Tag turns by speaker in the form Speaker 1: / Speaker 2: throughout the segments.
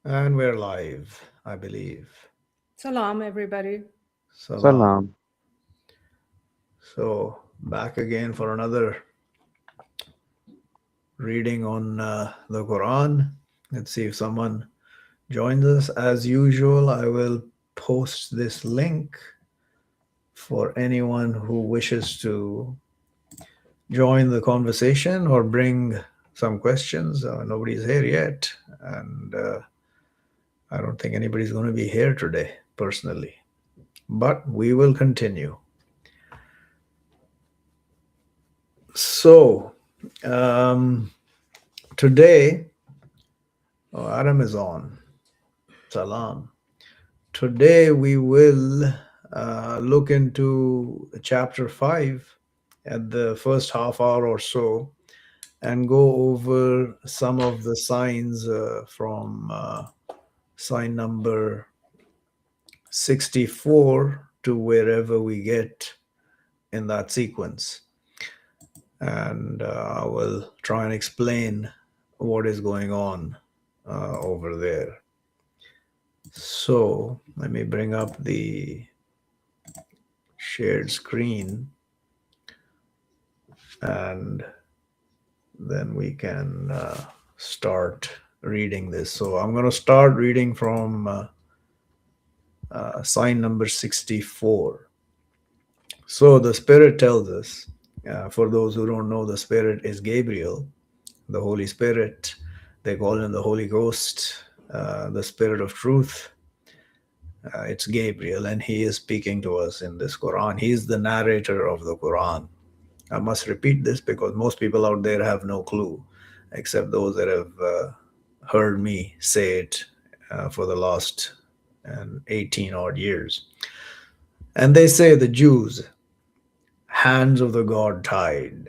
Speaker 1: And we're live, I believe.
Speaker 2: Salam, everybody.
Speaker 1: Salam.
Speaker 3: Salam.
Speaker 1: So, back again for another reading on the Quran. Let's see if someone joins us. As usual, I will post this link for anyone who wishes to join the conversation or bring some questions. Nobody's here yet, and I don't think anybody's going to be here today, personally. But we will continue. So, um, today, oh, Adam is on. Salam. Today we will look into chapter 5 at the first half hour or so and go over some of the signs from sign number 64 to wherever we get in that sequence. And I will try and explain what is going on over there. So let me bring up the shared screen and then we can start reading this. So I'm going to start reading from sign number 64. So the Spirit tells us, for those who don't know, the Spirit is Gabriel, the Holy Spirit. They call him the Holy Ghost, the Spirit of Truth. It's Gabriel, and he is speaking to us in this Quran. He is the narrator of the Quran. I must repeat this because most people out there have no clue, except those that have heard me say it for the last 18 odd years. And they say the Jews, hands of the God tied.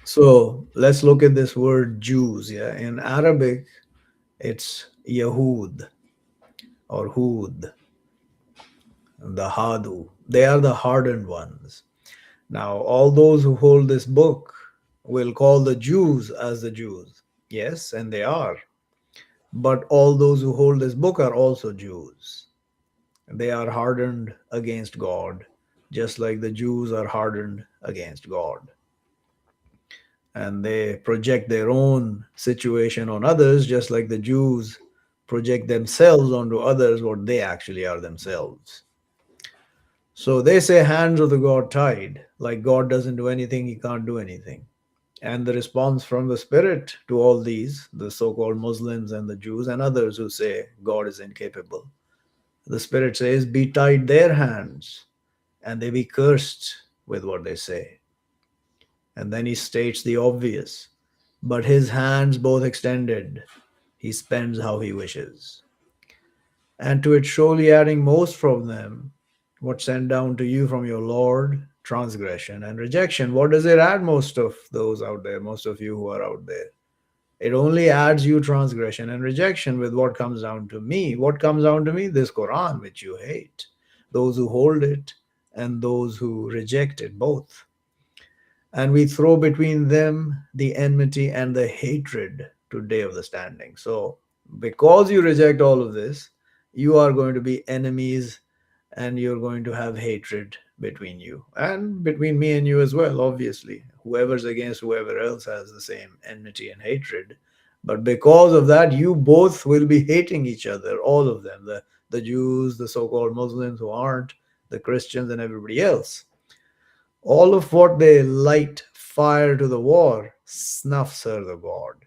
Speaker 1: So let's look at this word Jews. Yeah, in Arabic, it's Yahud or Hud, the Hadu. They are the hardened ones. Now, all those who hold this book will call the Jews as the Jews. Yes, and they are. But all those who hold this book are also Jews. They are hardened against God, just like the Jews are hardened against God. And they project their own situation on others, just like the Jews project themselves onto others what they actually are themselves. So they say hands of the God tied, like God doesn't do anything, he can't do anything. And the response from the Spirit to all these, the so called Muslims and the Jews and others who say God is incapable, the Spirit says, be tied their hands and they be cursed with what they say. And then he states the obvious, but his hands both extended, he spends how he wishes. And to it surely adding most from them, what sent down to you from your Lord, transgression and rejection. What does it add, most of those out there, most of you who are out there? It only adds you transgression and rejection with what comes down to me. What comes down to me? This Quran, which you hate. Those who hold it and those who reject it, both. And we throw between them the enmity and the hatred to day of the standing. So, because you reject all of this, you are going to be enemies and you're going to have hatred between you and between me and you as well, obviously. Whoever's against whoever else has the same enmity and hatred. But because of that, you both will be hating each other, all of them, the Jews, the so called Muslims who aren't, the Christians, and everybody else. All of what they light fire to the war snuffs her the God.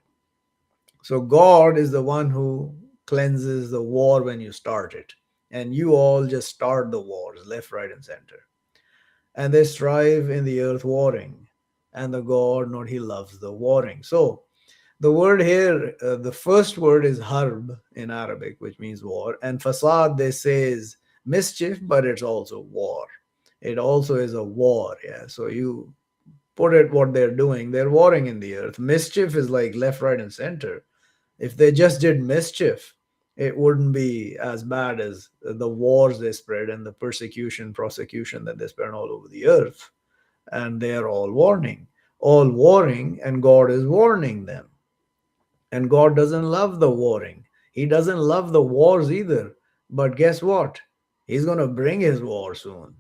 Speaker 1: So God is the one who cleanses the war when you start it. And you all just start the wars, left, right, and center. And they strive in the earth warring. And the God, not he loves the warring. So the word here, the first word is harb in Arabic, which means war. And fasad, they say, is mischief, but it's also war. It also is a war. Yeah. So you put it what they're doing, they're warring in the earth. Mischief is like left, right, and center. If they just did mischief, it wouldn't be as bad as the wars they spread and the persecution, prosecution that they spread all over the earth. And they are all warring, and God is warning them. And God doesn't love the warring. He doesn't love the wars either. But guess what? He's going to bring his war soon.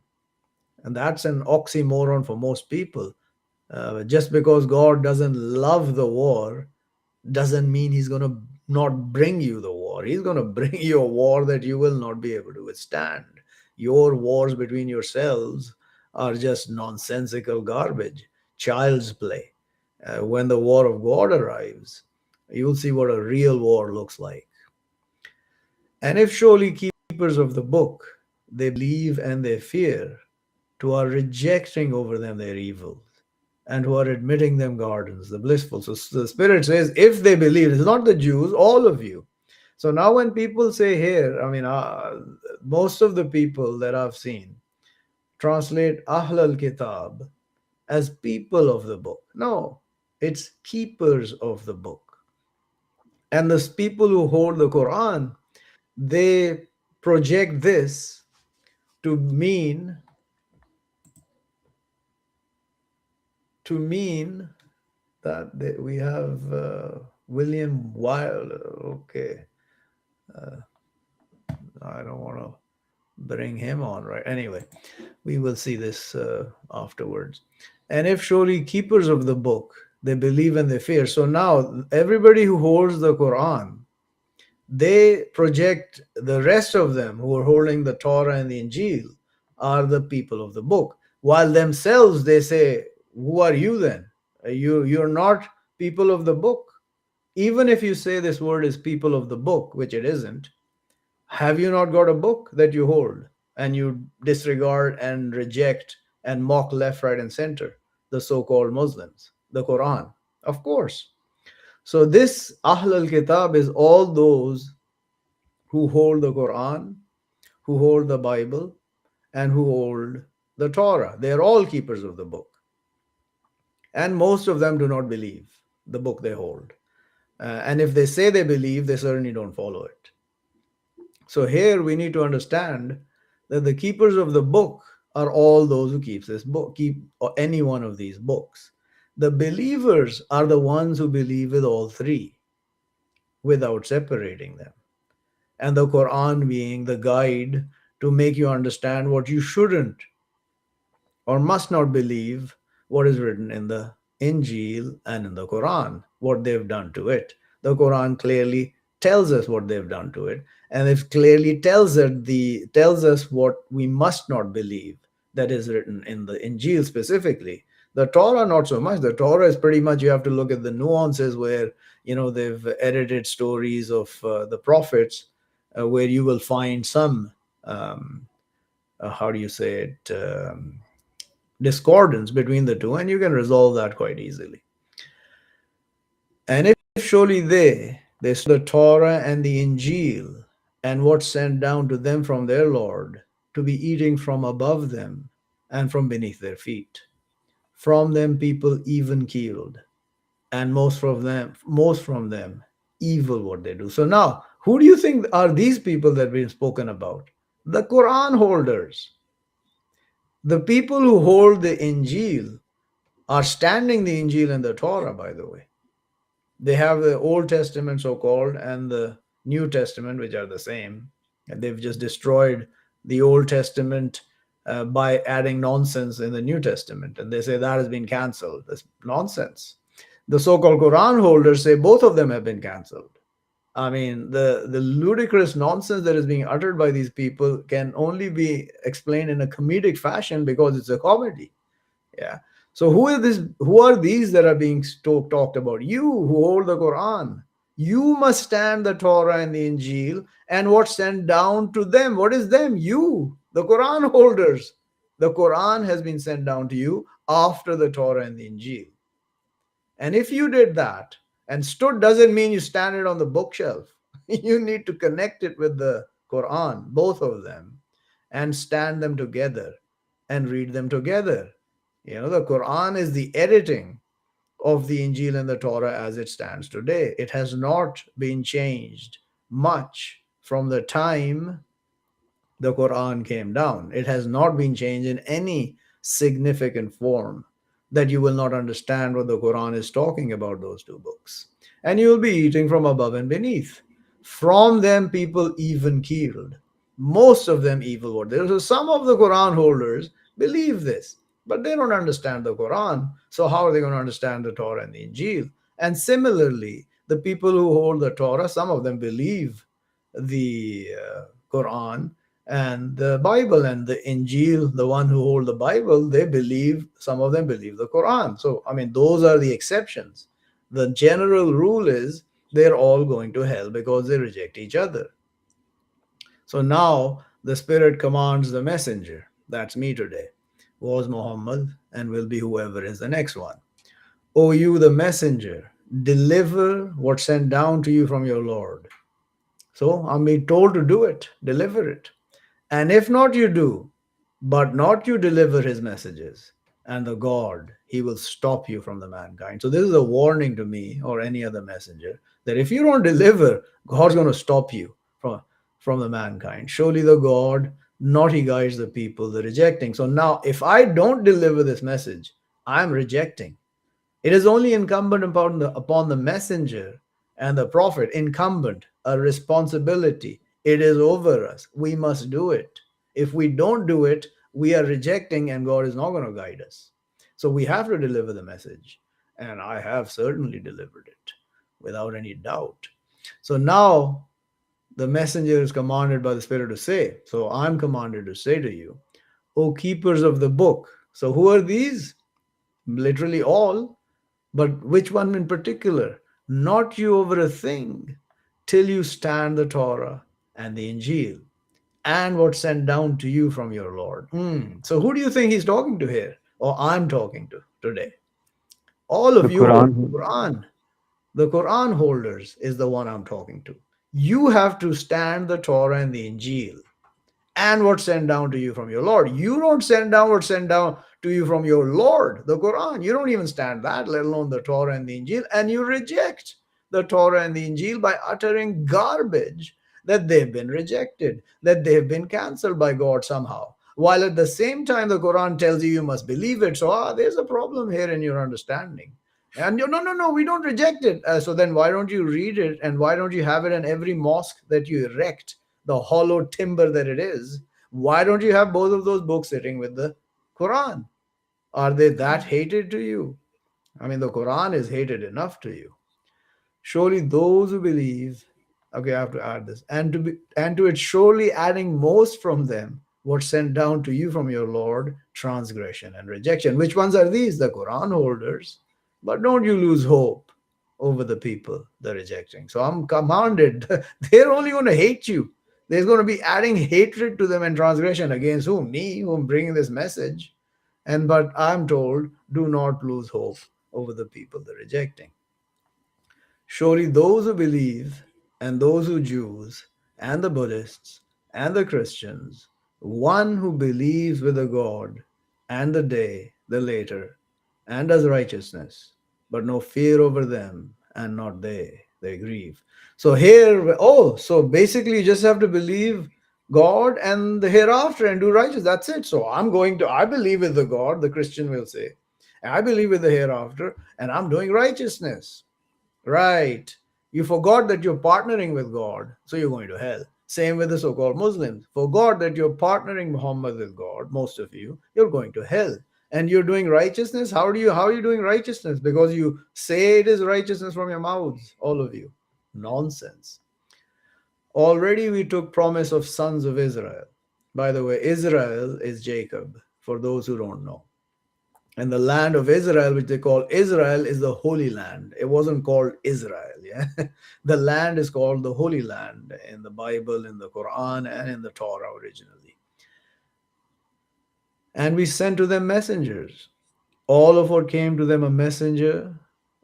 Speaker 1: And that's an oxymoron for most people. Just because God doesn't love the war doesn't mean he's going to not bring you the war. He's going to bring you a war that you will not be able to withstand. Your wars between yourselves are just nonsensical garbage, child's play. When the war of God arrives, you'll see what a real war looks like. And if surely keepers of the book, they believe and they fear, to are rejecting over them their evils, and who are admitting them gardens, the blissful. So the Spirit says, if they believe, it's not the Jews, all of you. So now when people say here, I mean, most of the people that I've seen translate Ahl al Kitab as people of the book. No, it's keepers of the book. And the people who hold the Quran, they project this to mean that we have William Wilde. Okay, I don't want to bring him on, right? Anyway, we will see this afterwards. And if surely keepers of the book, they believe and they fear. So now everybody who holds the Quran, they project the rest of them who are holding the Torah and the Injil are the people of the book, while themselves they say, who are you then? You're not people of the book. Even if you say this word is people of the book, which it isn't, have you not got a book that you hold and you disregard and reject and mock left, right, and center, the so-called Muslims, the Quran? Of course. So this Ahl al-Kitab is all those who hold the Quran, who hold the Bible, and who hold the Torah. They are all keepers of the book. And most of them do not believe the book they hold. And if they say they believe, they certainly don't follow it. So here we need to understand that the keepers of the book are all those who keep this book, keep any one of these books. The believers are the ones who believe with all three without separating them. And the Quran being the guide to make you understand what you shouldn't or must not believe, what is written in the Injil and in the Quran, what they've done to it. The Quran clearly tells us what they've done to it, and it clearly tells us what we must not believe that is written in the Injil specifically. The Torah, not so much. The Torah is pretty much, you have to look at the nuances where, they've edited stories of the prophets, where you will find some, how do you say it, discordance between the two, and you can resolve that quite easily. And if surely they saw the Torah and the Injil and what's sent down to them from their Lord, to be eating from above them and from beneath their feet. From them people even keeled, and most from them evil what they do. So now, who do you think are these people that we've spoken about? The Quran holders. The people who hold the Injil are standing the Injil and the Torah, by the way. They have the Old Testament, so-called, and the New Testament, which are the same. And they've just destroyed the Old Testament by adding nonsense in the New Testament. And they say that has been canceled. That's nonsense. The so-called Quran holders say both of them have been canceled. I mean, the ludicrous nonsense that is being uttered by these people can only be explained in a comedic fashion because it's a comedy. Yeah. So who are these that are being talked about? You who hold the Quran. You must stand the Torah and the Injil and what's sent down to them. What is them? You, the Quran holders. The Quran has been sent down to you after the Torah and the Injil. And if you did that, and stood doesn't mean you stand it on the bookshelf. You need to connect it with the Quran, both of them, and stand them together and read them together. The Quran is the editing of the Injil and the Torah as it stands today. It has not been changed much from the time the Quran came down. It has not been changed in any significant form that you will not understand what the Quran is talking about, those two books. And you will be eating from above and beneath. From them, people even killed. Most of them evil were there. So some of the Quran holders believe this, but they don't understand the Quran. So how are they going to understand the Torah and the Injil? And similarly, the people who hold the Torah, some of them believe the Quran and the Bible, and the Injil, the one who hold the Bible, they believe, some of them believe the Quran. So, I mean, those are the exceptions. The general rule is they're all going to hell because they reject each other. So now the Spirit commands the messenger, that's me today, was Muhammad and will be whoever is the next one. O you, the messenger, deliver what's sent down to you from your Lord. So I'm being told to do it, deliver it. And if not, you do, but not you deliver his messages, and the God, he will stop you from the mankind. So this is a warning to me or any other messenger that if you don't deliver, God's going to stop you from the mankind. Surely the God, not he guides the people, the rejecting. So now if I don't deliver this message, I'm rejecting. It is only incumbent upon the messenger and the prophet, incumbent, a responsibility. It is over us. We must do it. If we don't do it, we are rejecting, and God is not going to guide us. So we have to deliver the message. And I have certainly delivered it without any doubt. So now the messenger is commanded by the Spirit to say, so I'm commanded to say to you, O keepers of the book. So who are these? Literally all. But which one in particular? Not you over a thing till you stand the Torah and the Injil and what's sent down to you from your Lord. So who do you think he's talking to here? Or I'm talking to today? All
Speaker 3: The
Speaker 1: of you hold the
Speaker 3: Quran.
Speaker 1: Quran. The Quran holders is the one I'm talking to. You have to stand the Torah and the Injil and what's sent down to you from your Lord. You don't send down what's sent down to you from your Lord, the Quran. You don't even stand that, let alone the Torah and the Injil. And you reject the Torah and the Injil by uttering garbage that they've been rejected, that they've been cancelled by God somehow. While at the same time, the Quran tells you you must believe it. So, there's a problem here in your understanding. And you no, we don't reject it. So then why don't you read it, and why don't you have it in every mosque that you erect, the hollow timber that it is? Why don't you have both of those books sitting with the Quran? Are they that hated to you? I mean, the Quran is hated enough to you. Surely those who believe, okay, I have to add this, and to it surely adding most from them what's sent down to you from your Lord, transgression and rejection. Which ones are these? The Quran holders. But don't you lose hope over the people, the rejecting. So I'm commanded, they're only going to hate you. There's going to be adding hatred to them and transgression against whom? Me, who am bringing this message. But I'm told, do not lose hope over the people, the rejecting. Surely those who believe, and those who Jews, and the Buddhists, and the Christians, one who believes with the God, and the day, the later, and does righteousness, but no fear over them, and not they grieve. So here, so basically you just have to believe God and the hereafter and do righteous. That's it. So I believe with the God, the Christian will say. I believe with the hereafter, and I'm doing righteousness. Right. You forgot that you're partnering with God, so you're going to hell. Same with the so-called Muslims. Forgot that you're partnering Muhammad with God, most of you, you're going to hell. And you're doing righteousness. How are you doing righteousness? Because you say it is righteousness from your mouths, all of you. Nonsense. Already we took promise of sons of Israel. By the way, Israel is Jacob, for those who don't know. And the land of Israel, which they call Israel, is the Holy Land. It wasn't called Israel. Yeah, the land is called the Holy Land in the Bible, in the Quran, and in the Torah originally. And we sent to them messengers. All of what came to them a messenger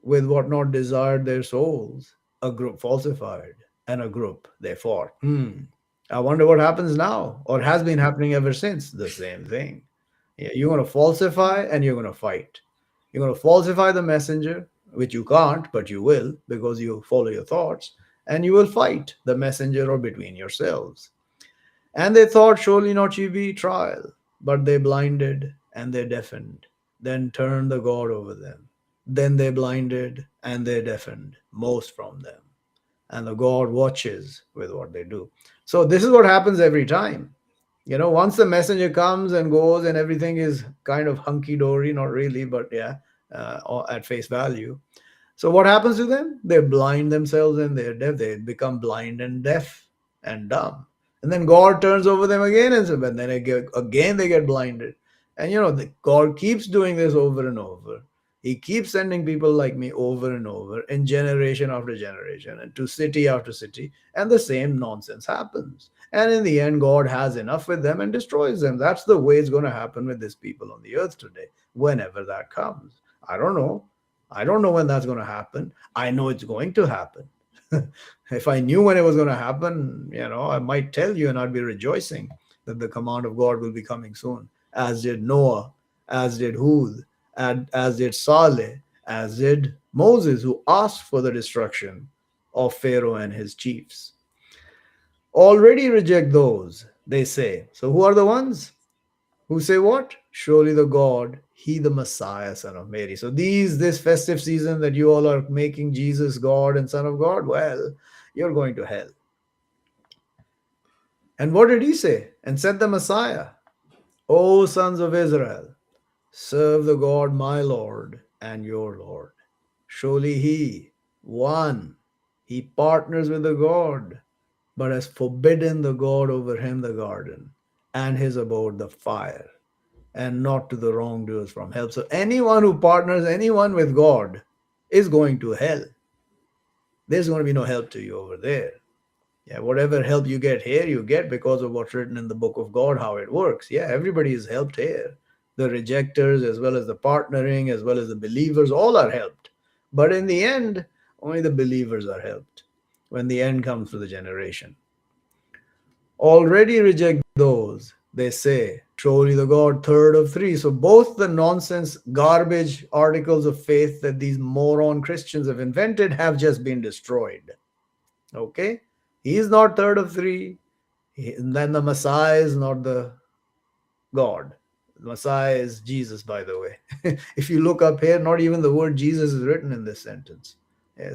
Speaker 1: with what not desired their souls. A group falsified, and a group they fought. I wonder what happens now, or has been happening ever since. The same thing. Yeah, you're going to falsify and you're going to fight. You're going to falsify the messenger, which you can't, but you will because you follow your thoughts, and you will fight the messenger or between yourselves. And they thought, surely not ye be trial, but they blinded and they deafened, then turned the God over them. Then they blinded and they deafened, most from them. and the God watches with what they do. So this is what happens every time. Once the messenger comes and goes and everything is kind of hunky dory, not really, but yeah, at face value. So what happens to them? They blind themselves and they're deaf. They become blind and deaf and dumb. And then God turns over them again, and then again they get blinded. And God keeps doing this over and over. He keeps sending people like me over and over, in generation after generation, and to city after city, and the same nonsense happens. And in the end, God has enough with them and destroys them. That's the way it's going to happen with these people on the earth today, whenever that comes. I don't know. I don't know when that's going to happen. I know it's going to happen. If I knew when it was going to happen, I might tell you and I'd be rejoicing that the command of God will be coming soon, as did Noah, as did Hud, and as did Saleh, as did Moses, who asked for the destruction of Pharaoh and his chiefs. Already reject those, they say. So who are the ones who say what? Surely the God, he the Messiah, son of Mary. So this festive season that you all are making Jesus God and son of God, well, you're going to hell. And what did he say? And said the Messiah, O sons of Israel, serve the God my Lord and your Lord. Surely he, one, he partners with the God, but has forbidden the God over him the garden, and his abode the fire, and not to the wrongdoers from hell. So anyone who partners anyone with God is going to hell. There's going to be no help to you over there. Yeah, whatever help you get here, you get because of what's written in the book of God, how it works. Yeah, everybody is helped here. The rejectors, as well as the partnering, as well as the believers, all are helped. But in the end, only the believers are helped when the end comes for the generation. Already reject those, they say, surely the God, third of three. So both the nonsense, garbage articles of faith that these moron Christians have invented have just been destroyed. Okay? He is not third of three. And then the Messiah is not the God. The Messiah is Jesus, by the way. If you look up here, not even the word Jesus is written in this sentence.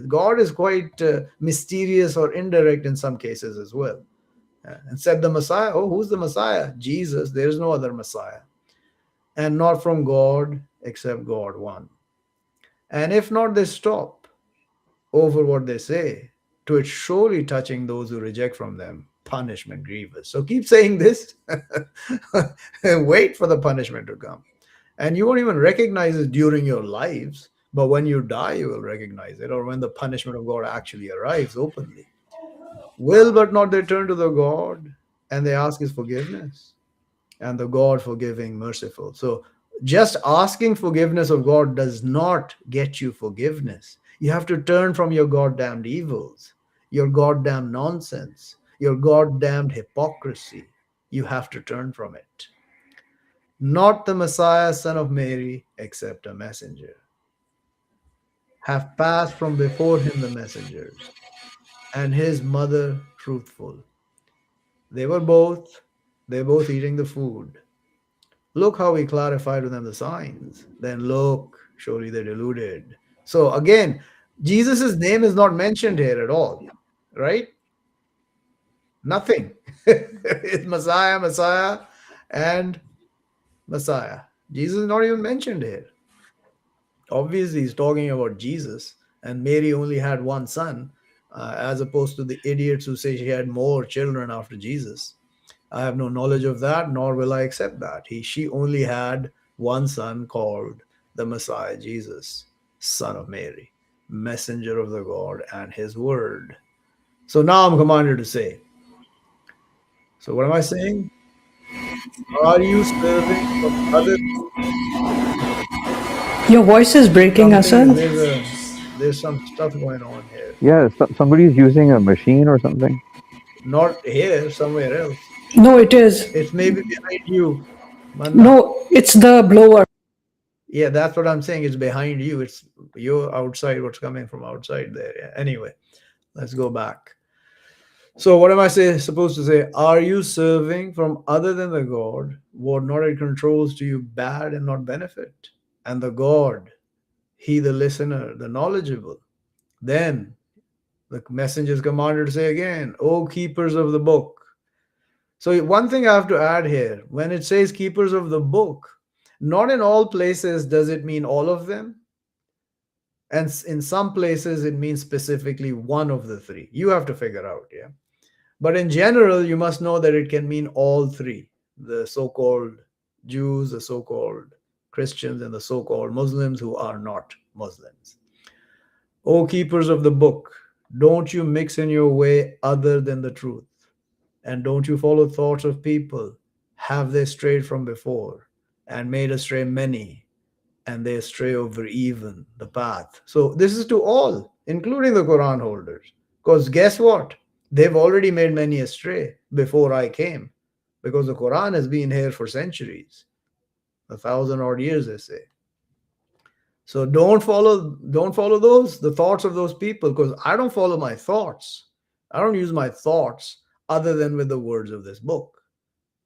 Speaker 1: God is quite mysterious or indirect in some cases as well. And said the Messiah, oh, who's the Messiah? Jesus. There is no other Messiah. And not from God except God one. And if not, they stop over what they say, to it surely touching those who reject from them punishment grievous. So keep saying this and wait for the punishment to come. And you won't even recognize it during your lives, but when you die, you will recognize it, or when the punishment of God actually arrives openly. Will but not they turn to the God and they ask his forgiveness, and the God forgiving, merciful. So just asking forgiveness of God does not get you forgiveness. You have to turn from your goddamned evils, your goddamn nonsense, your goddamned hypocrisy. You have to turn from it. Not the Messiah, son of Mary, except a messenger. Have passed from before him the messengers, and his mother truthful. They're both eating the food. Look how we clarify to them the signs. Then look, surely they're deluded. So again, Jesus' name is not mentioned here at all, right? Nothing. It's Messiah, and Messiah. Jesus is not even mentioned here. Obviously, he's talking about Jesus, and Mary only had one son, as opposed to the idiots who say she had more children after Jesus. I have no knowledge of that, nor will I accept that. She only had one son called the Messiah, Jesus, son of Mary, messenger of the God and his word. So now I'm commanded to say. So what am I saying? Are you serving from other
Speaker 2: Your voice is breaking,
Speaker 1: something?
Speaker 2: Asad.
Speaker 1: There's some stuff going on here.
Speaker 3: Yeah, somebody's using a machine or something.
Speaker 1: Not here, somewhere else.
Speaker 2: No, it is.
Speaker 1: It's maybe behind you, Manna.
Speaker 2: No, it's the blower.
Speaker 1: Yeah, that's what I'm saying. It's behind you. It's you're outside. What's coming from outside there? Yeah. Anyway, let's go back. So what am I supposed to say? Are you serving from other than the God, what not it controls to you bad and not benefit? And the God, he the listener, the knowledgeable. Then The messenger is commanded to say again, O keepers of the book. So one thing I have to add here, when it says keepers of the book, not in all places does it mean all of them. And in some places it means specifically one of the three. You have to figure out, yeah. But in general, you must know that it can mean all three: the so-called Jews, the so-called Christians, and the so-called Muslims who are not Muslims. O keepers of the book, don't you mix in your way other than the truth, and don't you follow thoughts of people. Have they strayed from before and made astray many, and they stray over even the path. So this is to all, including the Quran holders. Because guess what? They've already made many astray before I came. Because the Quran has been here for centuries, 1,000 odd years, they say. So don't follow the thoughts of those people, because I don't follow my thoughts. I don't use my thoughts other than with the words of this book.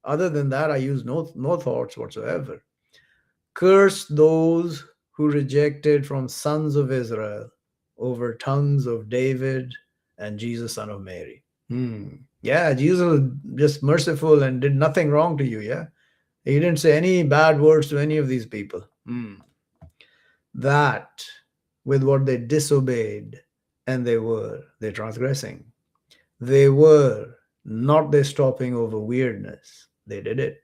Speaker 1: Other than that, I use no thoughts whatsoever. Curse those who rejected from sons of Israel over tongues of David and Jesus, son of Mary. Yeah, Jesus was just merciful and did nothing wrong to you, yeah? He didn't say any bad words to any of these people. That with what they disobeyed, and they're transgressing. They were not they stopping over weirdness. They did it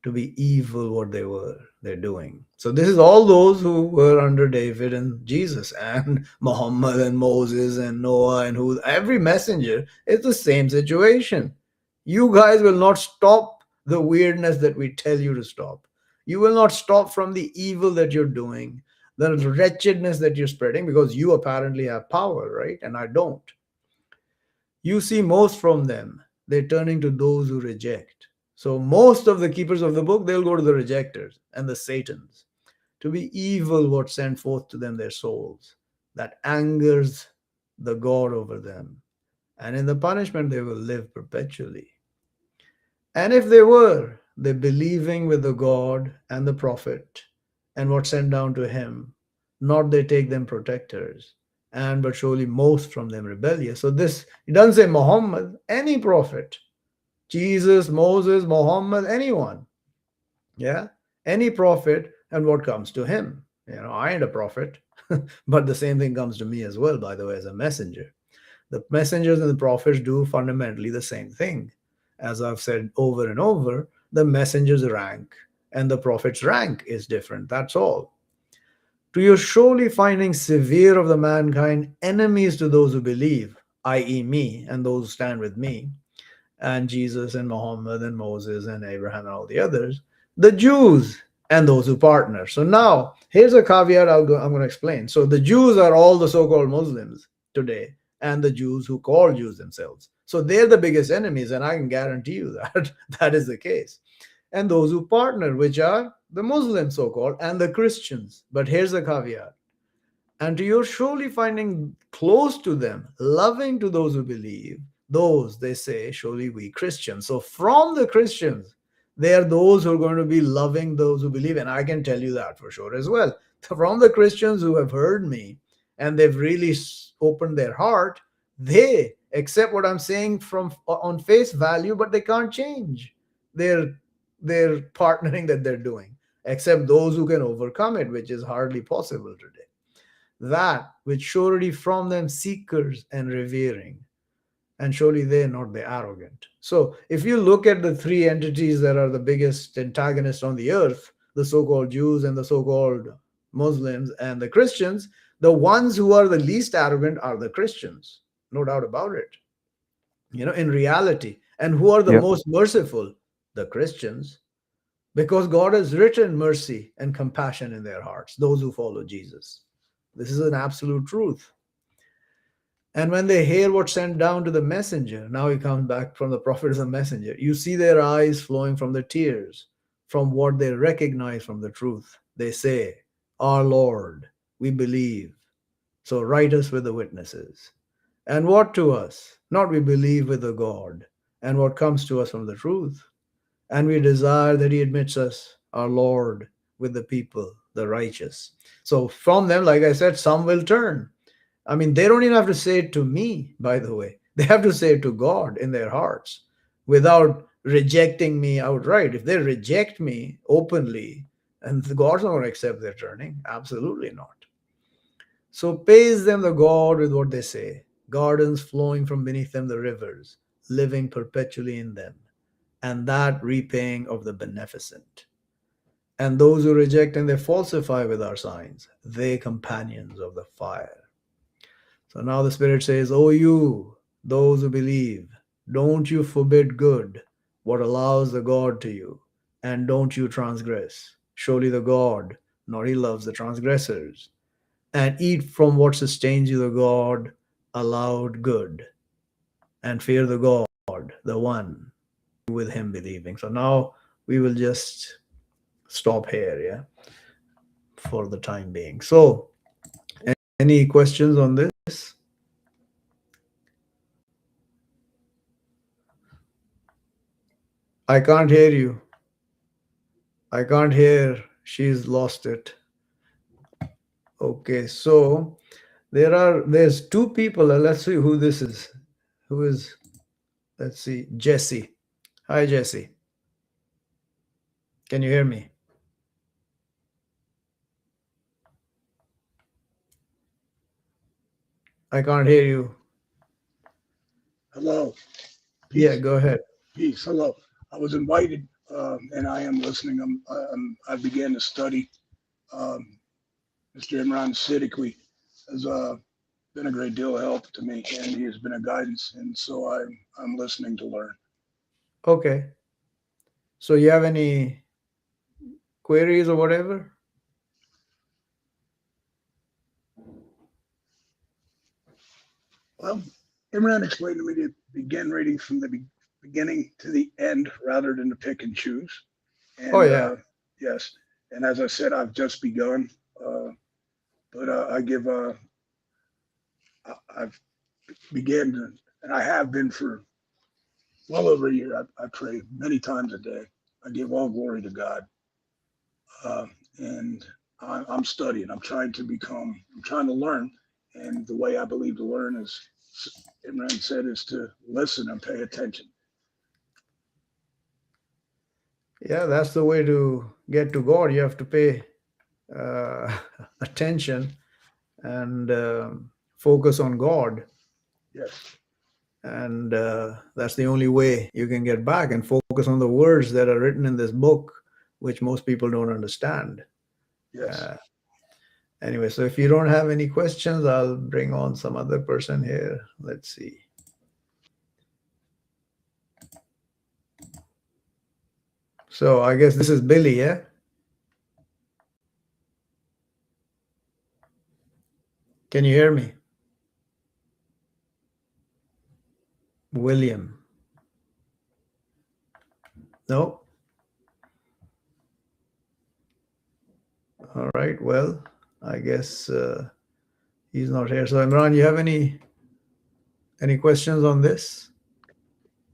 Speaker 1: to be evil what they're doing. So this is all those who were under David and Jesus and Muhammad and Moses and Noah and every messenger. It's the same situation. You guys will not stop the weirdness that we tell you to stop. You will not stop from the evil that you're doing, the wretchedness that you're spreading, because you apparently have power, right? And I don't. You see most from them, they're turning to those who reject. So most of the keepers of the book, they'll go to the rejectors and the Satans, to be evil what sent forth to them their souls, that angers the God over them. And in the punishment, they will live perpetually. And if they believing with the God and the prophet and what sent down to him, not they take them protectors, and but surely most from them rebellious. So this, it doesn't say Muhammad, any prophet. Jesus, Moses, Muhammad, anyone. Yeah. Any prophet and what comes to him. I ain't a prophet, but the same thing comes to me as well, by the way, as a messenger. The messengers and the prophets do fundamentally the same thing. As I've said over and over, the messenger's rank and the prophet's rank is different. That's all. To your surely finding severe of the mankind enemies to those who believe, i.e. me and those who stand with me, and Jesus and Muhammad and Moses and Abraham and all the others, the Jews and those who partner. So now, here's a caveat I'm going to explain. So the Jews are all the so-called Muslims today, and the Jews who call Jews themselves. So they're the biggest enemies, and I can guarantee you that that is the case. And those who partner, which are the Muslims so-called, and the Christians. But here's the caveat. And to your surely finding close to them, loving to those who believe, those, they say, surely we Christians. So from the Christians, they are those who are going to be loving those who believe. And I can tell you that for sure as well. From the Christians who have heard me and they've really opened their heart, they accept what I'm saying from on face value, but they can't change their partnering that they're doing, except those who can overcome it, which is hardly possible today. That with surety from them seekers and revering, and surely they're not the arrogant. So if you look at the three entities that are the biggest antagonists on the earth, the so-called Jews and the so-called Muslims and the Christians, the ones who are the least arrogant are the Christians, no doubt about it, in reality. And who are the most merciful? The Christians, because God has written mercy and compassion in their hearts, those who follow Jesus. This is an absolute truth. And when they hear what's sent down to the messenger, now he comes back from the prophet as a messenger, you see their eyes flowing from the tears, from what they recognize from the truth. They say, our Lord, we believe. So write us with the witnesses. And what to us? Not we believe with the God, and what comes to us from the truth. And we desire that he admits us, our Lord, with the people, the righteous. So from them, like I said, some will turn. I mean, they don't even have to say it to me, by the way. They have to say it to God in their hearts without rejecting me outright. If they reject me openly, and God's not going to accept their turning, absolutely not. So pays them the God with what they say, gardens flowing from beneath them the rivers, living perpetually in them, and that repaying of the beneficent. And those who reject and they falsify with our signs, they companions of the fire. So now the Spirit says, "O you, those who believe, don't you forbid good, what allows the God to you, and don't you transgress. Surely the God, nor he loves the transgressors. And eat from what sustains you, the God allowed good, and fear the God, the one with him believing." So now we will just stop here, yeah, for the time being. So, any questions on this? I can't hear you. I can't hear. She's lost it. Okay, so there's two people. Let's see who this is. Who is? Let's see, Jesse. Hi, Jesse. Can you hear me? I can't hear you.
Speaker 4: Hello.
Speaker 1: Yeah,
Speaker 4: Peace.
Speaker 1: go ahead.
Speaker 4: Peace. Hello. I was invited, and I am listening. I began to study. Mr. Imran Siddiqui has been a great deal of help to me, and he has been a guidance. And so I'm listening to learn.
Speaker 1: Okay. So you have any queries or whatever?
Speaker 4: Well, Imran explained to me to begin reading from the beginning to the end rather than to pick and choose.
Speaker 1: Oh
Speaker 4: And
Speaker 1: yeah.
Speaker 4: yes, and as I said, I've just begun, but I've began to, and I have been for well over a year. I pray many times a day. I give all glory to God, and I'm studying. I'm trying to become. I'm trying to learn, and the way I believe to learn is, Imran said, is to listen and pay attention.
Speaker 1: Yeah, that's the way to get to God. You have to pay uh, attention and focus on God.
Speaker 4: Yes,
Speaker 1: And that's the only way you can get back and focus on the words that are written in this book, which most people don't understand.
Speaker 4: yes.
Speaker 1: Anyway, so if you don't have any questions, I'll bring on some other person here. Let's see. So I guess this is Billy, yeah? Can you hear me? William. No? All right. Well, I guess he's not here. So Imran, you have any questions on this?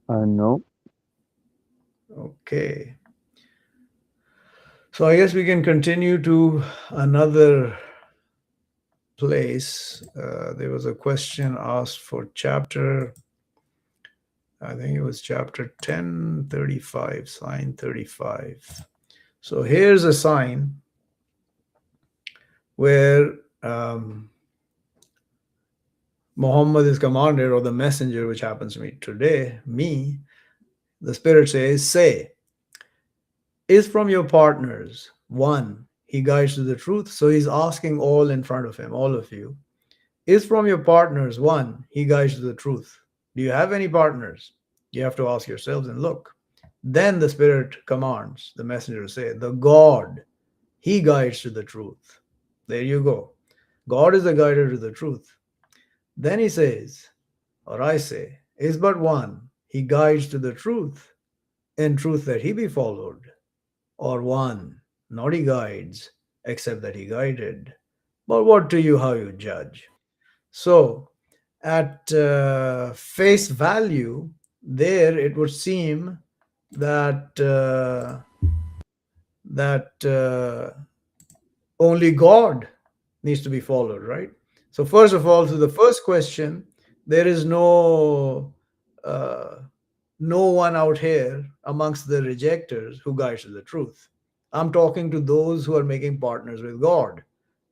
Speaker 3: No.
Speaker 1: Okay. So I guess we can continue to another place. There was a question asked for chapter, I think it was chapter 1035, sign 35. So here's a sign where Muhammad is commanded, or the messenger, which happens to me today, me, the Spirit says, say, is from your partners one, he guides to the truth. So he's asking all in front of him, all of you, is from your partners one, he guides to the truth. Do you have any partners? You have to ask yourselves and look. Then the Spirit commands the messenger to say, the God, he guides to the truth. There you go. God is the guider to the truth. Then he says, or I say, is but one, he guides to the truth, in truth that he be followed, or one, not he guides, except that he guided. But what to you how you judge? So, at face value, there it would seem that only God needs to be followed, right? So first of all, to the first question, there is uh, no one out here amongst the rejectors who guides to the truth. I'm talking to those who are making partners with God,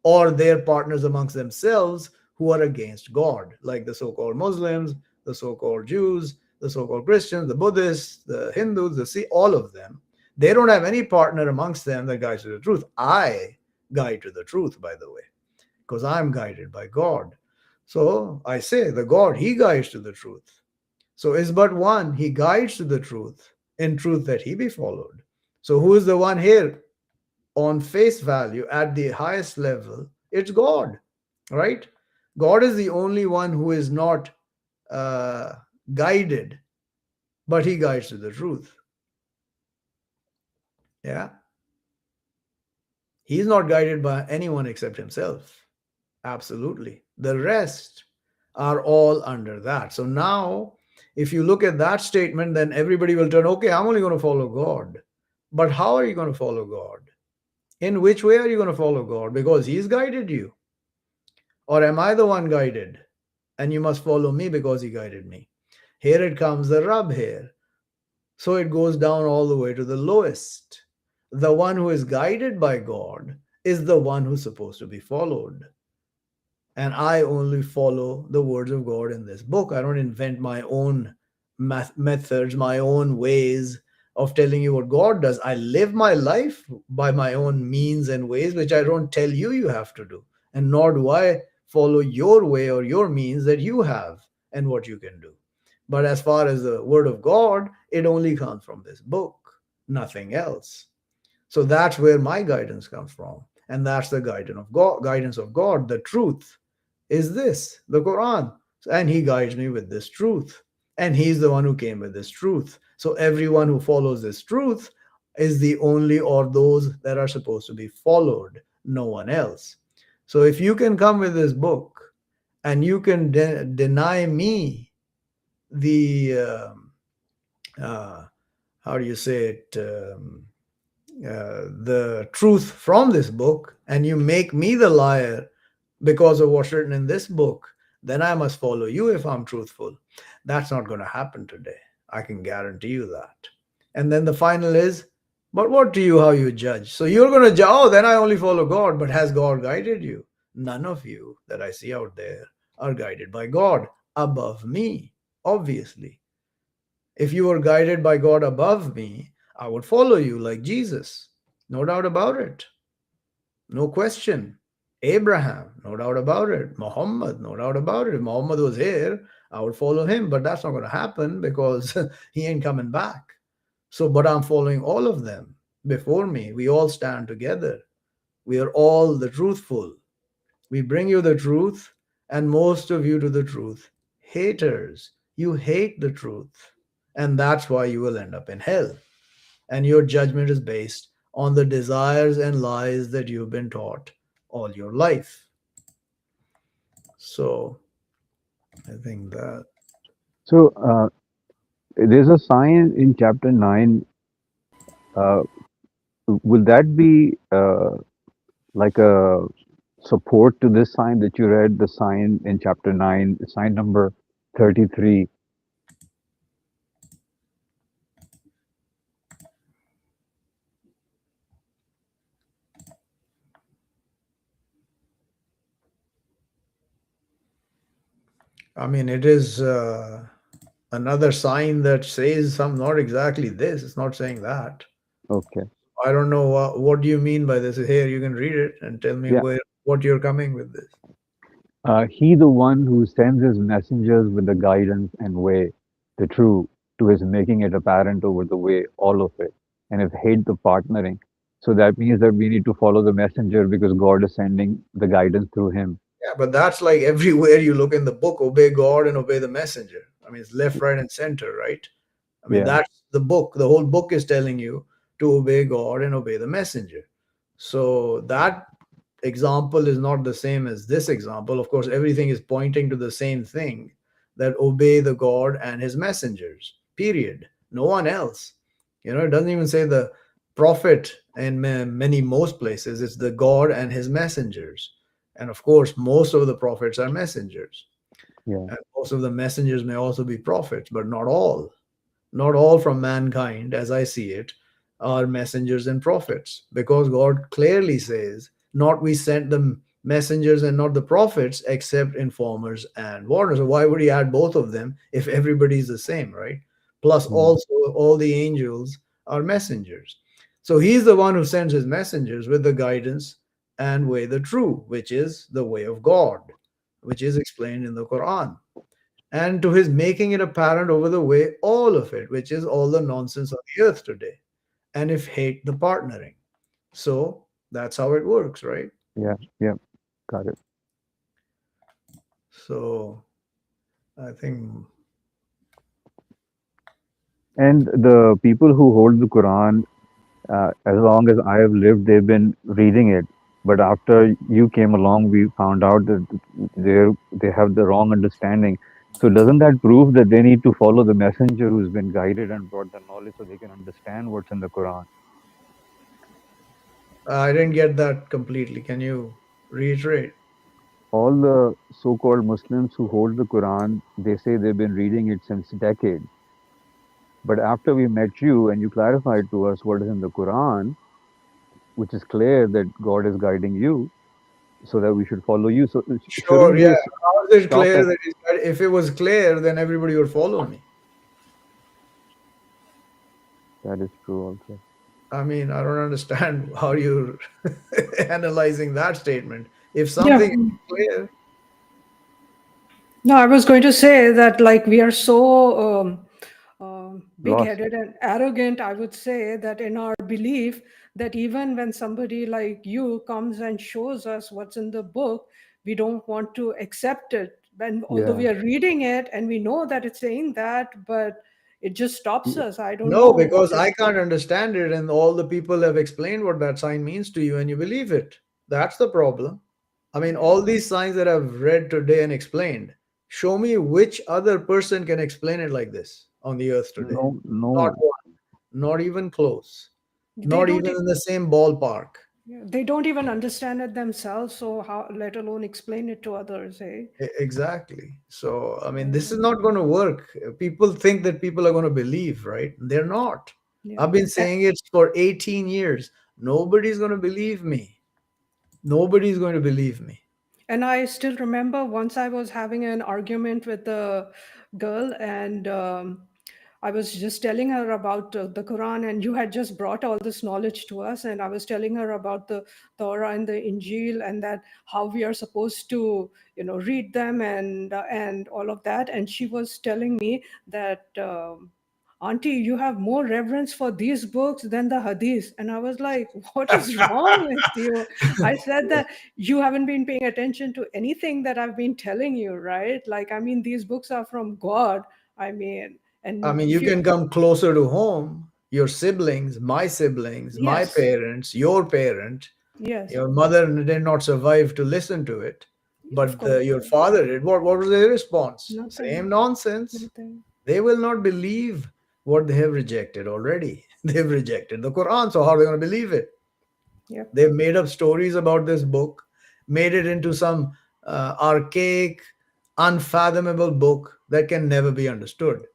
Speaker 1: or their partners amongst themselves who are against God, like the so-called Muslims, the so-called Jews, the so-called Christians, the Buddhists, the Hindus, the Sikh, all of them. They don't have any partner amongst them that guides to the truth. I guide to the truth, by the way, because I'm guided by God. So I say, the God, He guides to the truth. So is but one, He guides to the truth, in truth that He be followed. So who is the one here on face value at the highest level? It's God, right? God is the only one who is not uh, guided, but He guides to the truth. Yeah. He's not guided by anyone except Himself. Absolutely. The rest are all under that. So now, if you look at that statement, then everybody will turn, okay, I'm only going to follow God. But how are you going to follow God? In which way are you going to follow God? Because He's guided you. Or am I the one guided? And you must follow me because He guided me. Here it comes the rub here. So it goes down all the way to the lowest. The one who is guided by God is the one who's supposed to be followed. And I only follow the words of God in this book. I don't invent my own methods, my own ways of telling you what God does. I live my life by my own means and ways, which I don't tell you you have to do. And nor do I follow your way or your means that you have and what you can do. But as far as the word of God, it only comes from this book, nothing else. So that's where my guidance comes from. And that's the guidance of God. The truth is this, the Quran. And He guides me with this truth. And He's the one who came with this truth. So everyone who follows this truth is the only or those that are supposed to be followed, no one else. So if you can come with this book and you can deny me the, how do you say it, the truth from this book, and you make me the liar because of what's written in this book, then I must follow you if I'm truthful. That's not going to happen today. I can guarantee you that. And then the final is, but what do you, how you judge? So you're going to judge, oh, then I only follow God. But has God guided you? None of you that I see out there are guided by God above me, obviously. If you were guided by God above me, I would follow you like Jesus. No doubt about it. No question. Abraham, no doubt about it. Muhammad, no doubt about it. If Muhammad was here, I would follow him, but that's not going to happen because he ain't coming back. So, but I'm following all of them before me. We all stand together. We are all the truthful. We bring you the truth, and most of you to the truth. Haters, you hate the truth, and that's why you will end up in hell. And your judgment is based on the desires and lies that you've been taught all your life. So I think that.
Speaker 3: So there's a sign in chapter 9. Will that be like a support to this sign that you read, the sign in chapter 9, sign number 33?
Speaker 1: I mean, it is another sign that says some, not exactly this. It's not saying that.
Speaker 3: Okay.
Speaker 1: I don't know what do you mean by this. Here, you can read it and tell me
Speaker 3: Yeah.
Speaker 1: what you're coming with this.
Speaker 3: He, the one who sends his messengers with the guidance and way, the true, to his making it apparent over the way, all of it, and if hate the partnering. So that means that we need to follow the messenger because God is sending the guidance through him.
Speaker 1: Yeah, but that's like everywhere you look in the book, obey God and obey the messenger. I mean, it's left, right, and center, right? I mean,
Speaker 3: Yeah.
Speaker 1: that's the book. The whole book is telling you to obey God and obey the messenger. So that example is not the same as this example. Of course, everything is pointing to the same thing, that obey the God and his messengers, period. No one else. You know, it doesn't even say the prophet in most places. It's the God and his messengers. And of course, most of the prophets are messengers.
Speaker 3: Yeah.
Speaker 1: And most of the messengers may also be prophets, but not all. Not all from mankind, as I see it, are messengers and prophets, because God clearly says, not we sent the messengers and not the prophets, except informers and warners. So why would he add both of them if everybody is the same, right? Plus,
Speaker 3: Mm.
Speaker 1: also, all the angels are messengers. So he's the one who sends his messengers with the guidance and way the true, which is the way of God, which is explained in the Quran, and to his making it apparent over the way all of it, which is all the nonsense on the earth today, and if hate the partnering. So that's how it works, right?
Speaker 3: Yeah. Yeah. Got it.
Speaker 1: So I think,
Speaker 3: And the people who hold the Quran, as long as I have lived, they've been reading it. But after you came along, we found out that they have the wrong understanding. So doesn't that prove that they need to follow the messenger who's been guided and brought the knowledge so they can understand what's in the Quran?
Speaker 1: I didn't get that completely. Can you reiterate?
Speaker 3: All the so-called Muslims who hold the Quran, they say they've been reading it since decades. But after we met you and you clarified to us what is in the Quran, which is clear that God is guiding you, so that we should follow you. So shouldn't
Speaker 1: Sure,
Speaker 3: we
Speaker 1: yeah.
Speaker 3: just
Speaker 1: How is it
Speaker 3: stop
Speaker 1: clear
Speaker 3: at
Speaker 1: that if it was clear, then everybody would follow me?
Speaker 3: that is true also.
Speaker 1: I mean, I don't understand how you're analyzing that statement. If
Speaker 2: Yeah.
Speaker 1: something is clear,
Speaker 2: No, I was going to say that like we are so
Speaker 3: Lost.
Speaker 2: big-headed and arrogant. I would say that in our belief that even when somebody like you comes and shows us what's in the book, we don't want to accept it. And although
Speaker 3: Yeah.
Speaker 2: we are reading it and we know that it's saying that, but it just stops
Speaker 3: Y-
Speaker 2: us. I don't
Speaker 1: no,
Speaker 2: know what
Speaker 1: because
Speaker 2: is.
Speaker 1: I can't understand it, and all the people have explained what that sign means to you, and you believe it. That's the problem. I mean,
Speaker 2: Yeah.
Speaker 1: all these signs that I've read today and explained, show me which other person can explain it like this on the earth today.
Speaker 3: No, no
Speaker 1: Not
Speaker 3: one.
Speaker 1: one, not even close,
Speaker 2: They
Speaker 1: not
Speaker 2: don't.
Speaker 1: even in the same ballpark.
Speaker 2: Yeah, they don't even understand it themselves, so how, let alone explain it to others, eh?
Speaker 1: Exactly. So, I mean, this
Speaker 2: Yeah,
Speaker 1: is not going to work. People think that people are going to believe, right? They're not.
Speaker 2: yeah.
Speaker 1: I've been saying it for 18 years. Nobody's going to believe me. Nobody's going to believe me.
Speaker 2: And I still remember once I was having an argument with a girl, and I was just telling her about the Quran, and you had just brought all this knowledge to us, and I was telling her about the Torah and the Injil, and that how we are supposed to, read them, and all of that. And she was telling me that. Auntie, you have more reverence for these books than the hadith. And I was like, what is wrong with you? I said that you haven't been paying attention to anything that I've been telling you, right? Like, I mean, these books are from God. I mean,
Speaker 1: I
Speaker 2: and
Speaker 1: mean,
Speaker 2: if
Speaker 1: you
Speaker 2: you,
Speaker 1: can come closer to home. Your siblings, my
Speaker 2: yes,
Speaker 1: parents, your parent,
Speaker 2: yes,
Speaker 1: your mother did not survive to listen to it,
Speaker 2: of
Speaker 1: but
Speaker 2: course,
Speaker 1: your father did. What was their response?
Speaker 2: nothing,
Speaker 1: Same nonsense.
Speaker 2: nothing.
Speaker 1: They will not believe what they have rejected already. They've rejected the Quran, so how are they going to believe it?
Speaker 2: Yep,
Speaker 1: They've made up stories about this book, made it into some archaic, unfathomable book that can never be understood.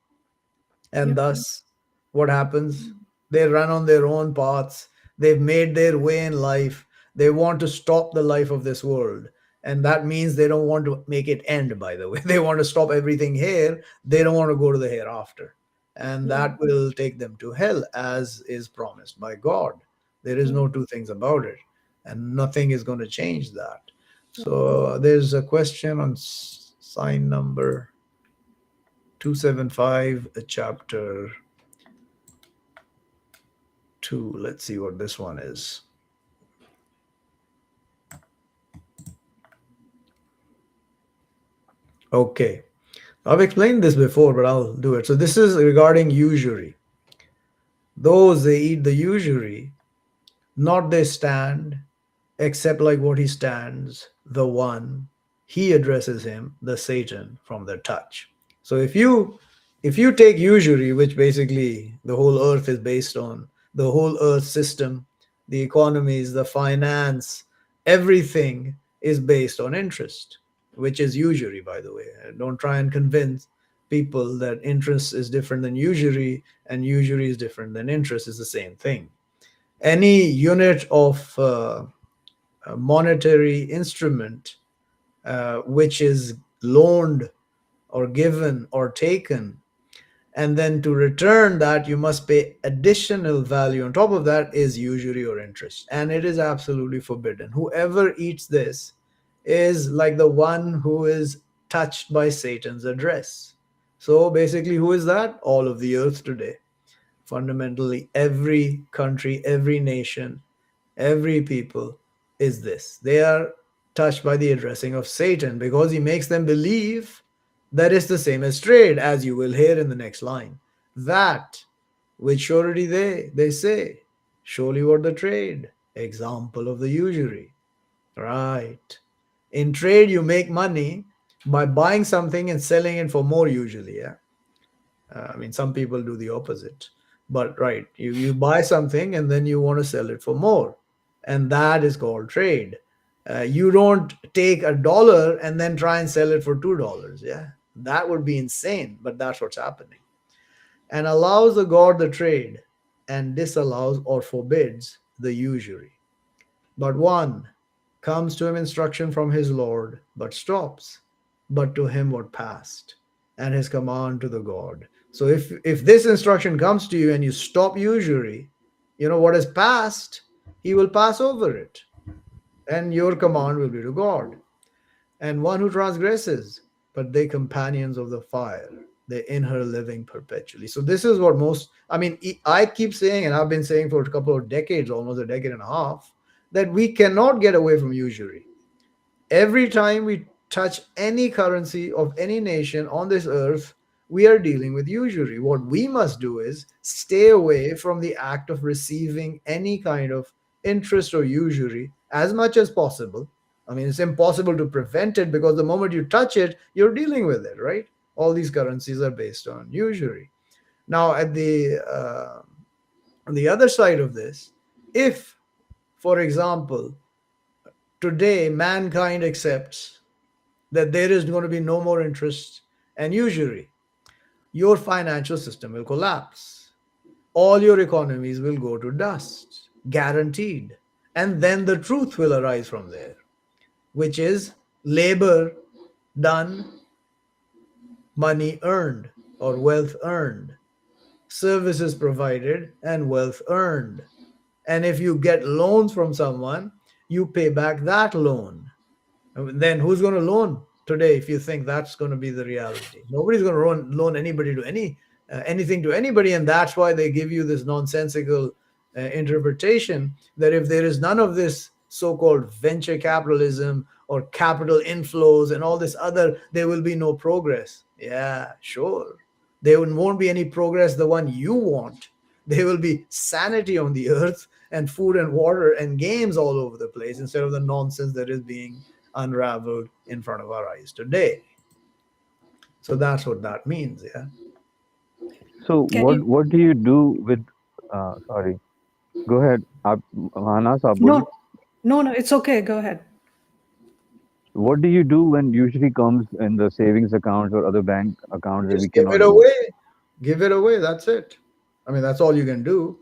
Speaker 1: And
Speaker 2: yep,
Speaker 1: thus, what happens? They run on their own paths. They've made their way in life. They want to stop the life of this world. And that means they don't want to make it end, by the way. They want to stop everything here. They don't want to go to the hereafter. And
Speaker 2: yeah,
Speaker 1: that will take them to hell, as is promised by God. There is
Speaker 2: yeah,
Speaker 1: no two things about it. And nothing is going to change that.
Speaker 2: yeah.
Speaker 1: So there's a question on sign number 275, chapter 2. Let's see what this one is. Okay. I've explained this before, but I'll do it. So this is regarding usury. Those they eat the usury, not they stand, except like what he stands, the one he addresses him, the Satan, from their touch. So if you take usury, which basically the whole earth is based on, the whole earth system, the economies, the finance, everything is based on interest, which is usury, by the way. Don't try and convince people that interest is different than usury and usury is different than interest. Is the same thing. Any unit of a monetary instrument which is loaned or given or taken, and then to return that you must pay additional value on top of that, is usury or interest, and it is absolutely forbidden. Whoever eats this is like the one who is touched by Satan's address. So basically, who is that? All of the earth today. Fundamentally, every country, every nation, every people is this. They are touched by the addressing of Satan because he makes them believe that is the same as trade, as you will hear in the next line. That which surety they say, surely what the trade, example of the usury. Right. In trade, you make money by buying something and selling it for more, usually. Yeah. I mean, some people do the opposite. But right, you buy something and then you want to sell it for more. And that is called trade. You don't take $1 and then try and sell it for $2. Yeah. That would be insane, but that's what's happening. And allows the God the trade and disallows or forbids the usury. But one comes to him instruction from his Lord, but stops, but to him what passed, and his command to the God. So if this instruction comes to you and you stop usury, you know what is past, he will pass over it, and your command will be to God. And one who transgresses, but they companions of the fire, they in her living perpetually. So this is what most, I mean, I keep saying, and I've been saying for a couple of decades, almost a decade and a half, that we cannot get away from usury. Every time we touch any currency of any nation on this earth, we are dealing with usury. What we must do is stay away from the act of receiving any kind of interest or usury as much as possible. I mean, it's impossible to prevent it because the moment you touch it, you're dealing with it, right? All these currencies are based on usury. Now, on the other side of this, if, for example, today mankind accepts that there is going to be no more interest and usury, your financial system will collapse. All your economies will go to dust, guaranteed. And then the truth will arise from there, which is labor done, money earned, or wealth earned, services provided, and wealth earned. And if you get loans from someone, you pay back that loan. Then who's going to loan today if you think that's going to be the reality? Nobody's going to loan anybody to anything to anybody, and that's why they give you this nonsensical interpretation that if there is none of this so-called venture capitalism or capital inflows and all this other, there will be no progress. Yeah, sure. There won't be any progress the one you want. There will be sanity on the earth and food and water and games all over the place instead of the nonsense that is being unraveled in front of our eyes today. So that's what that means. Yeah.
Speaker 3: So
Speaker 2: Can
Speaker 3: what
Speaker 2: you?
Speaker 3: what do you do with? Sorry, go ahead. Manas, आप बोलिए.
Speaker 2: No, it's okay. Go ahead.
Speaker 3: What do you do when usually comes in the savings accounts or other bank accounts that we
Speaker 1: Just give
Speaker 3: cannot
Speaker 1: it
Speaker 3: use?
Speaker 1: away. Give it away. That's it. I mean, that's all you can do.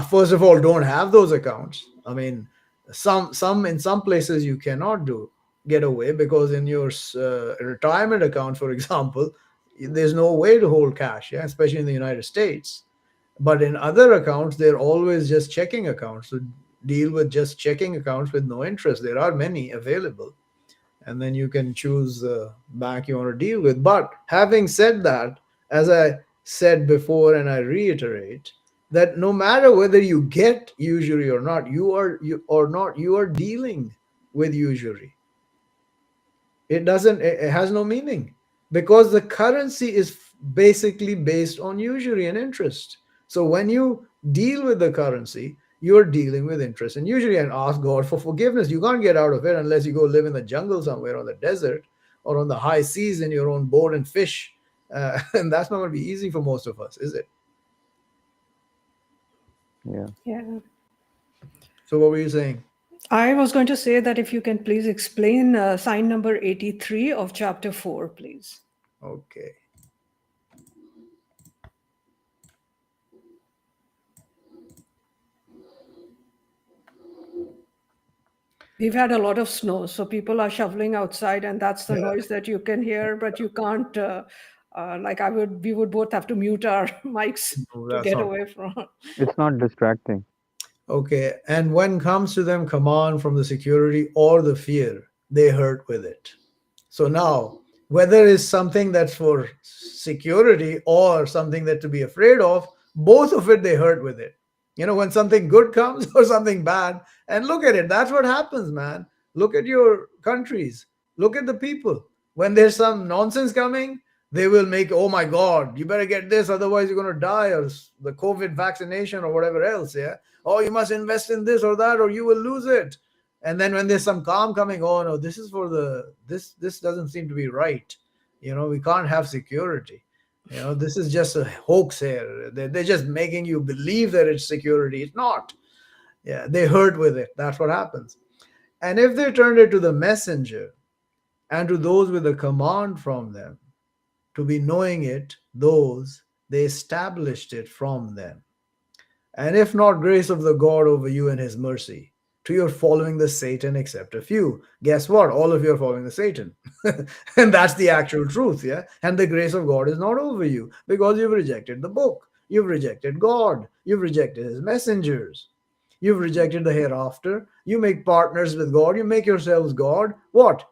Speaker 1: First of all, don't have those accounts. I mean, some in some places you cannot get away because in your retirement account, for example, there's no way to hold cash. Yeah, especially in the United States. But in other accounts, they're always just checking accounts. So deal with just checking accounts with no interest. There are many available, and then you can choose the bank you want to deal with. But having said that, as I said before, and I reiterate, that no matter whether you get usury or not, you are dealing with usury. It has no meaning because the currency is basically based on usury and interest. So when you deal with the currency, you're dealing with interest and usury, and ask God for forgiveness. You can't get out of it unless you go live in the jungle somewhere, or the desert, or on the high seas in your own boat and fish. And that's not going to be easy for most of us, is it?
Speaker 3: Yeah.
Speaker 2: Yeah.
Speaker 1: So what were you saying?
Speaker 2: I was going to say that if you can please explain sign number 83 of chapter 4, please.
Speaker 1: Okay.
Speaker 2: We've had a lot of snow, so people are shoveling outside, and that's the noise that you can hear, but you can't. We would both have to mute our mics
Speaker 1: No,
Speaker 2: to
Speaker 1: that's
Speaker 2: get
Speaker 1: not.
Speaker 2: away from.
Speaker 3: It's not distracting.
Speaker 1: Okay. And when comes to them command from the security or the fear, they hurt with it. So now, whether it's something that's for security or something that to be afraid of, both of it they hurt with it. When something good comes or something bad, and look at it, that's what happens, man. Look at your countries, look at the people. When there's some nonsense coming, they will make, oh my God, you better get this, otherwise you're going to die, or the COVID vaccination or whatever else. Yeah. Oh, you must invest in this or that, or you will lose it. And then when there's some calm coming, oh no, this is for this doesn't seem to be right. We can't have security. This is just a hoax here. They're just making you believe that it's security. It's not. Yeah, they hurt with it. That's what happens. And if they turned it to the messenger and to those with a command from them to be knowing it, those they established it from them. And if not grace of the God over you and his mercy, to your following the Satan except a few. Guess what? All of you are following the Satan. And that's the actual truth, yeah? And the grace of God is not over you because you've rejected the book. You've rejected God. You've rejected his messengers. You've rejected the hereafter. You make partners with God. You make yourselves God. What?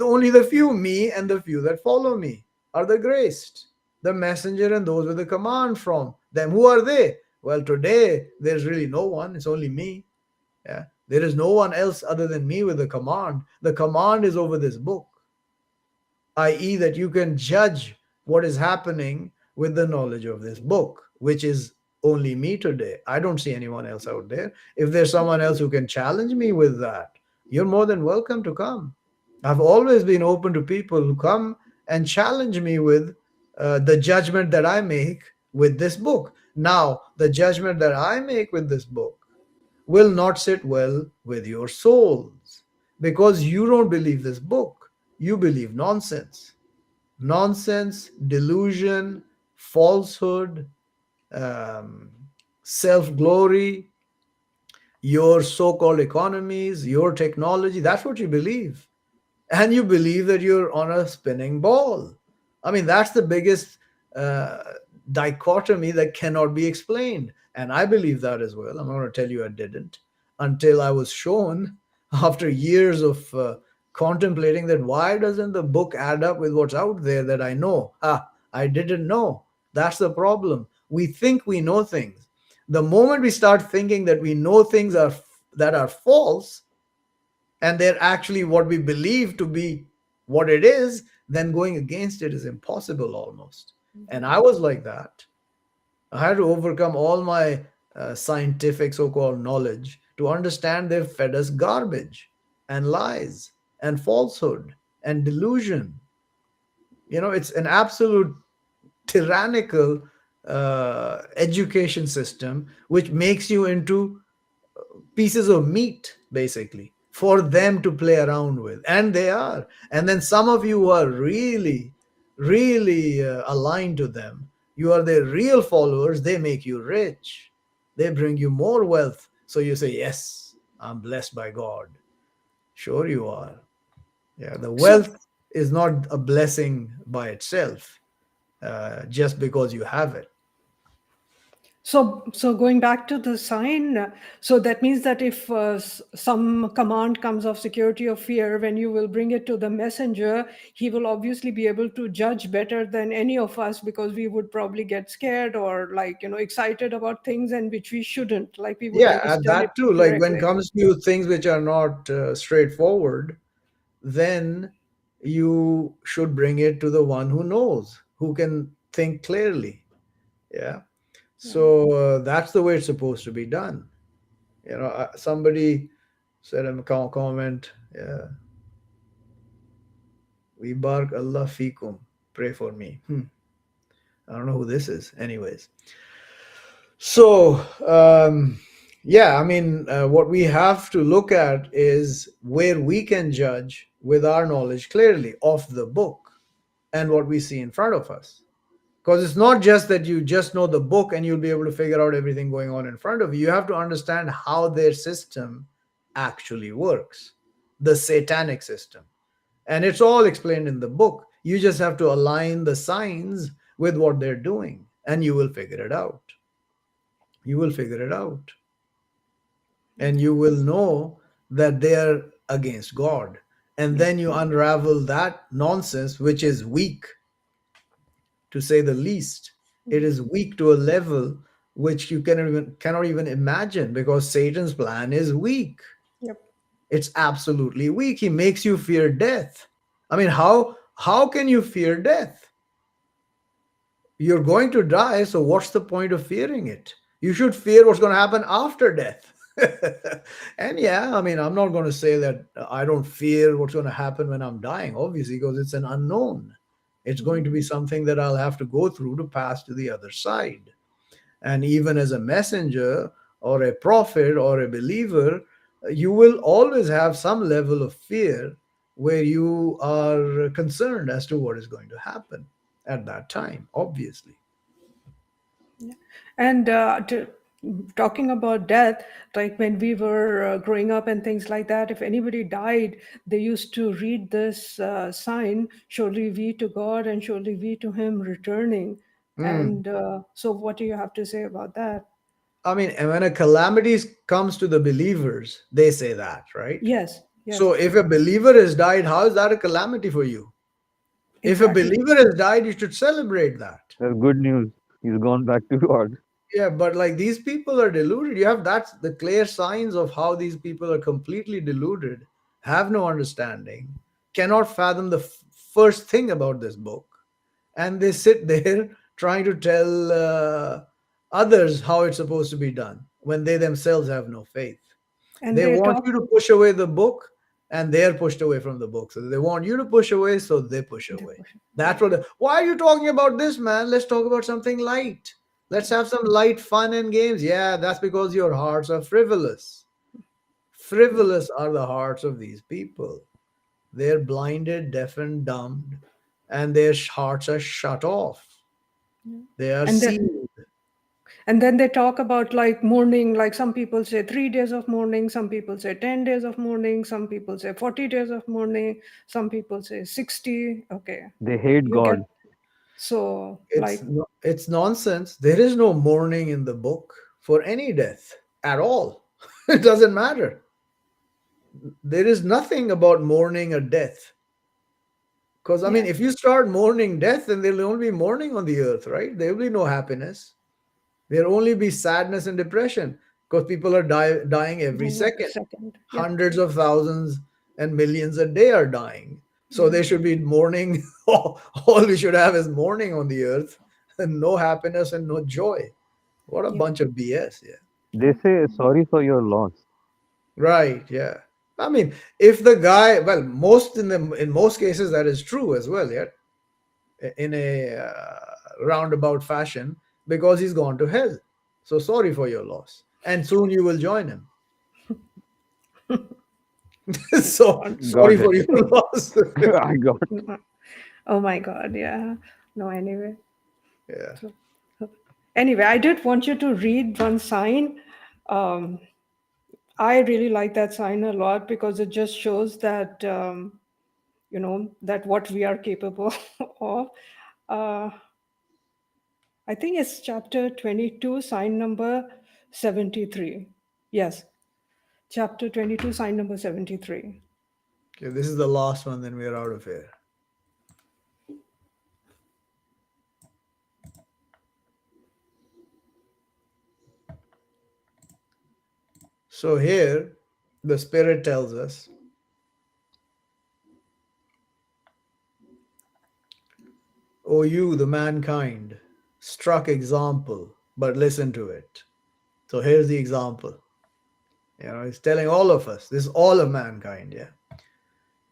Speaker 1: Only the few, me and the few that follow me, are the graced. The messenger and those with the command from them. Who are they? Well, today there's really no one. It's only me. Yeah. There is no one else other than me with the command. The command is over this book, i.e., that you can judge what is happening with the knowledge of this book, which is only me today. I don't see anyone else out there. If there's someone else who can challenge me with that, you're more than welcome to come. I've always been open to people who come and challenge me with the judgment that I make with this book. Now, the judgment that I make with this book will not sit well with your souls because you don't believe this book. You believe nonsense. Nonsense, delusion, falsehood, self glory, your so called economies, your technology. That's what you believe. And you believe that you're on a spinning ball. I mean, that's the biggest uh, dichotomy that cannot be explained. And I believe that as well. I'm not going to tell you I didn't until I was shown after years of contemplating that why doesn't the book add up with what's out there that I know? I didn't know. That's the problem. We think we know things. The moment we start thinking that we know things that are false, and they're actually what we believe to be what it is, then going against it is impossible almost. And I was like that. I had to overcome all my scientific so called knowledge to understand they've fed us garbage and lies and falsehood and delusion. It's an absolute tyrannical education system which makes you into pieces of meat basically for them to play around with, and they are. And then some of you who are really aligned to them, you are their real followers, they make you rich, they bring you more wealth, so you say, yes, I'm blessed by God. Sure you are. Yeah, the
Speaker 2: So,
Speaker 1: wealth is not a blessing by itself, just because you have it.
Speaker 2: so going back to the sign, so that means that if some command comes of security or fear, when you will bring it to the messenger, he will obviously be able to judge better than any of us because we would probably get scared or excited about things and which we shouldn't. Like we would
Speaker 1: Yeah, and
Speaker 2: understand it
Speaker 1: that too, like when
Speaker 2: incorrectly.
Speaker 1: comes to things which are not straightforward, then you should bring it to the one who knows, who can think clearly. Yeah.
Speaker 2: Yeah.
Speaker 1: So that's the way it's supposed to be done. Somebody said in a comment, yeah, we bark Allah fikum, pray for me. I don't know who this is. Anyways, so Yeah, I mean, what we have to look at is where we can judge with our knowledge clearly of the book and what we see in front of us. Because it's not just that you just know the book and you'll be able to figure out everything going on in front of you. You have to understand how their system actually works, the satanic system. And it's all explained in the book. You just have to align the signs with what they're doing, and you will figure it out. You will figure it out. And you will know that they are against God. And then you unravel that nonsense, which is weak, to say the least. It is weak to a level which you cannot even imagine, because Satan's plan is weak.
Speaker 2: Yep.
Speaker 1: It's absolutely weak. He makes you fear death. I mean, how can you fear death? You're going to die, so what's the point of fearing it? You should fear what's going to happen after death. And yeah, I mean, I'm not going to say that I don't fear what's going to happen when I'm dying, obviously, because it's an unknown. It's going to be something that I'll have to go through to pass to the other side. And even as a messenger or a prophet or a believer, you will always have some level of fear where you are concerned as to what is going to happen at that time, obviously.
Speaker 2: And talking about death, like when we were growing up and things like that, if anybody died, they used to read this sign, surely we to God and surely we to Him returning. And so, what do you have to say about that?
Speaker 1: I mean, and when a calamity comes to the believers, they say that, right?
Speaker 2: Yes, yes,
Speaker 1: So if a believer has died, how is that a calamity for you? If a
Speaker 2: exactly.
Speaker 1: believer has died, you should celebrate that.
Speaker 3: That's good news. He's gone back to God.
Speaker 1: Yeah, but like these people are deluded. You have that's the clear signs of how these people are completely deluded, have no understanding, cannot fathom the first thing about this book, and they sit there trying to tell others how it's supposed to be done when they themselves have no faith.
Speaker 2: And
Speaker 1: They
Speaker 2: they
Speaker 1: want
Speaker 2: talk.
Speaker 1: you to push away the book, and they're pushed away from the book. So they want you to push away, so they push away. That's what. Why are you talking about this, man? Let's talk about something light. Let's have some light fun and games. Yeah, that's because your hearts are frivolous. Frivolous are the hearts of these people. They're blinded, deaf, and dumb, and their hearts are shut off. They are
Speaker 2: And then,
Speaker 1: sealed.
Speaker 2: and then they talk about like mourning, like some people say 3 days of mourning, some people say 10 days of mourning, some people say 40 days of mourning, some people say 60. Okay.
Speaker 3: They hate
Speaker 2: You get
Speaker 3: God.
Speaker 2: so
Speaker 1: It's
Speaker 2: like,
Speaker 1: it's nonsense. There is no mourning in the book for any death at all. It doesn't matter. There is nothing about mourning a death. Because I mean,
Speaker 2: yeah,
Speaker 1: if you start mourning death, then there'll only be mourning on the earth, right? There will be no happiness. There'll only be sadness and depression, because people are dying every
Speaker 2: then every
Speaker 1: second.
Speaker 2: second. Yep.
Speaker 1: Hundreds of thousands and millions a day are dying. So there should be mourning. All we should have is mourning on the earth, and no happiness and no joy. What a
Speaker 2: Yep.
Speaker 1: bunch of BS. Yeah.
Speaker 3: They say sorry for your loss.
Speaker 1: Right. Yeah. I mean, if the guy, well, in most cases that is true as well. Yeah. In a roundabout fashion, because he's gone to hell. So sorry for your loss, and soon you will join him. So sorry
Speaker 3: Got
Speaker 1: for
Speaker 3: it.
Speaker 1: your loss.
Speaker 3: I got it.
Speaker 2: Oh my God. Yeah. No, anyway.
Speaker 1: Yeah.
Speaker 2: So, anyway, I did want you to read one sign. Um, I really like that sign a lot because it just shows that, that what we are capable of. Uh, I think it's chapter 22, sign number 73. Yes, chapter 22, sign number 73.
Speaker 1: Okay, this is the last one, then we're out of here. So here, the Spirit tells us, O you, the mankind, struck example, but listen to it. So here's the example. It's telling all of us, this is all of mankind, yeah.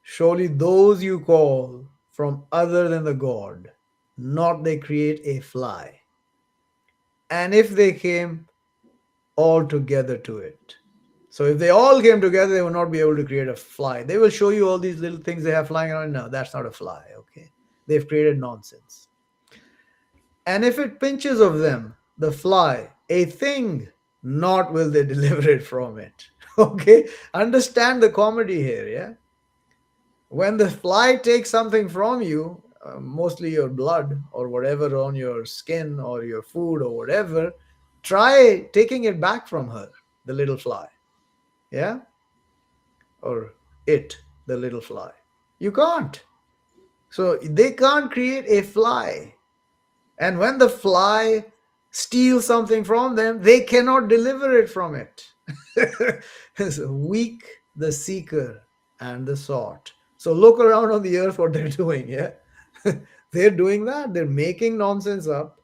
Speaker 1: Surely those you call from other than the God, not they create a fly. And if they came all together to it. So if they all came together, they would not be able to create a fly. They will show you all these little things they have flying around. No, that's not a fly. Okay, they've created nonsense. And if it pinches of them, the fly, a thing, not will they deliver it from it. Okay, understand the comedy here. Yeah, when the fly takes something from you, mostly your blood or whatever on your skin or your food or whatever, try taking it back from her, the little fly. Yeah, or it, the little fly. You can't. So they can't create a fly. And when the fly steals something from them, they cannot deliver it from it. It's weak, the seeker, and the sought. So look around on the earth what they're doing. Yeah, they're doing that. They're making nonsense up.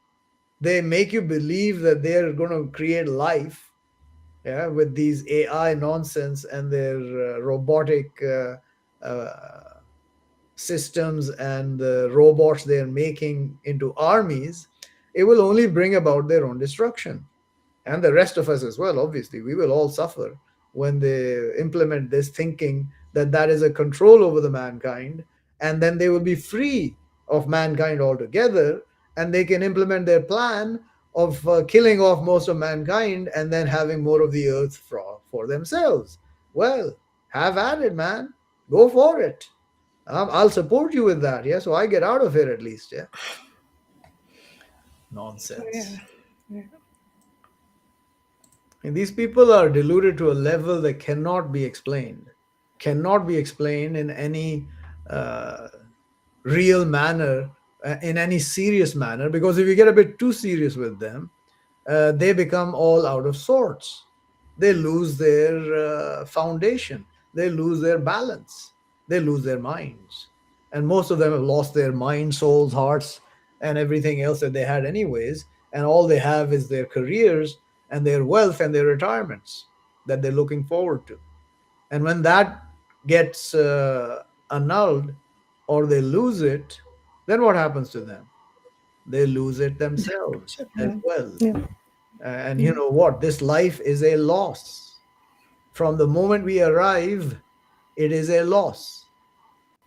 Speaker 1: They make you believe that they're going to create life. Yeah, with these AI nonsense and their robotic systems and the robots they're making into armies, it will only bring about their own destruction. And the rest of us as well, obviously. We will all suffer when they implement this thinking that that is a control over the mankind, and then they will be free of mankind altogether, and they can implement their plan of killing off most of mankind and then having more of the earth for themselves. Well, have at it, man. Go for it. I'll support you with that. Yeah, so I get out of here at least. Yeah. Nonsense.
Speaker 2: Yeah.
Speaker 1: And these people are deluded to a level that cannot be explained in any real manner, in any serious manner, because if you get a bit too serious with them, they become all out of sorts. They lose their foundation, they lose their balance, they lose their minds. And most of them have lost their mind, souls, hearts, and everything else that they had, anyways. And all they have is their careers and their wealth and their retirements that they're looking forward to. And when that gets annulled or they lose it, then what happens to them? They lose it themselves as well.
Speaker 2: Yeah.
Speaker 1: And you know what? This life is a loss. From the moment we arrive, it is a loss,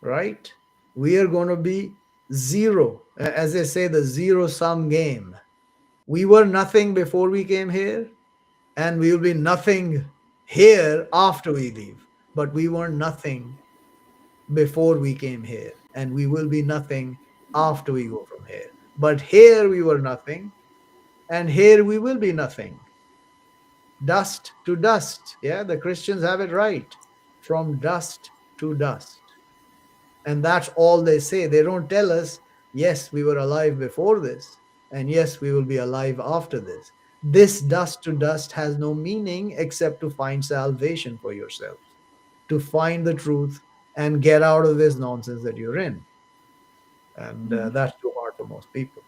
Speaker 1: right? We are going to be zero. As they say, the zero-sum game. We were nothing before we came here, and we will be nothing here after we leave. But we were nothing before we came here, and we will be nothing after we go from here. But here we were nothing, and here we will be nothing. Dust to dust. Yeah, the Christians have it right. From dust to dust. And that's all they say. They don't tell us, yes, we were alive before this, and yes, we will be alive after this. This dust to dust has no meaning except to find salvation for yourself, to find the truth and get out of this nonsense that you're in. And that's too hard for most people.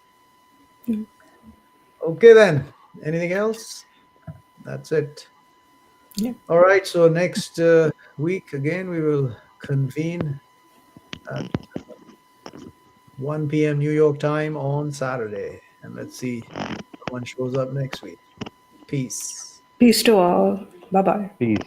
Speaker 1: Okay, then. Anything else? That's it.
Speaker 2: Yeah.
Speaker 1: All right. So next week, again, we will convene at 1 p.m. New York time on Saturday. And let's see if someone shows up next week. Peace.
Speaker 2: Peace to all. Bye bye.
Speaker 3: Peace.